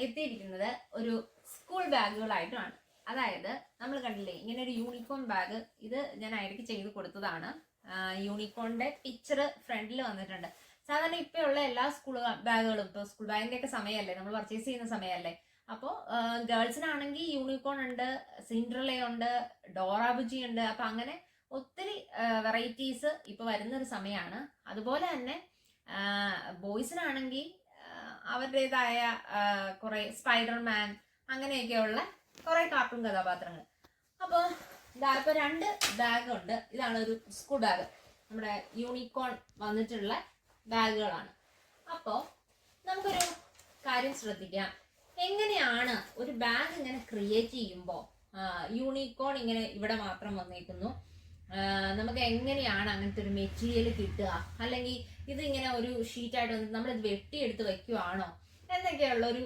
എത്തിയിരിക്കുന്നത് ഒരു സ്കൂൾ ബാഗുകളായിട്ടുമാണ്. അതായത് നമ്മൾ കണ്ടില്ലേ ഇങ്ങനെ ഒരു യൂണിക്കോൺ ബാഗ്, ഇത് ഞാൻ അയക്ക് ചെയ്ത് കൊടുത്തതാണ്. യൂണിക്കോണിന്റെ പിക്ചർ ഫ്രണ്ടിൽ വന്നിട്ടുണ്ട്. സാധാരണ ഇപ്പൊ ഉള്ള എല്ലാ സ്കൂൾ ബാഗുകളും, ഇപ്പോൾ സ്കൂൾ ബാഗിന്റെ ഒക്കെ സമയമല്ലേ, നമ്മൾ പർച്ചേസ് ചെയ്യുന്ന സമയമല്ലേ. അപ്പോൾ ഗേൾസിനാണെങ്കിൽ യൂണിക്കോൺ ഉണ്ട്, സിൻഡ്രല ഉണ്ട്, ഡോറാബുജി ഉണ്ട്. അപ്പൊ അങ്ങനെ ഒത്തിരി വെറൈറ്റീസ് ഇപ്പൊ വരുന്നൊരു സമയമാണ്. അതുപോലെ തന്നെ ബോയ്സിനാണെങ്കിൽ അവരുടേതായ കുറെ സ്പൈഡർമാൻ അങ്ങനെയൊക്കെയുള്ള കുറെ കാർട്ടൂൺ കഥാപാത്രങ്ങൾ. അപ്പോൾ ഇപ്പൊ 2 ബാഗ് ഉണ്ട്. ഇതാണ് ഒരു സ്കൂൾ ബാഗ്, നമ്മുടെ യൂണിക്കോൺ വന്നിട്ടുള്ള ബാഗുകളാണ്. അപ്പോൾ നമുക്കൊരു കാര്യം ശ്രദ്ധിക്കാം, എങ്ങനെയാണ് ഒരു ബാഗ് ഇങ്ങനെ ക്രിയേറ്റ് ചെയ്യുമ്പോൾ യൂണിക്കോൺ ഇങ്ങനെ ഇവിടെ മാത്രം വന്നേക്കുന്നു, നമുക്ക് എങ്ങനെയാണ് അങ്ങനത്തെ ഒരു മെറ്റീരിയൽ കിട്ടുക, അല്ലെങ്കിൽ ഇത് ഇങ്ങനെ ഒരു ഷീറ്റായിട്ട് വന്നിട്ട് നമ്മളിത് വെട്ടിയെടുത്ത് വെക്കുവാണോ എന്നൊക്കെയുള്ളൊരു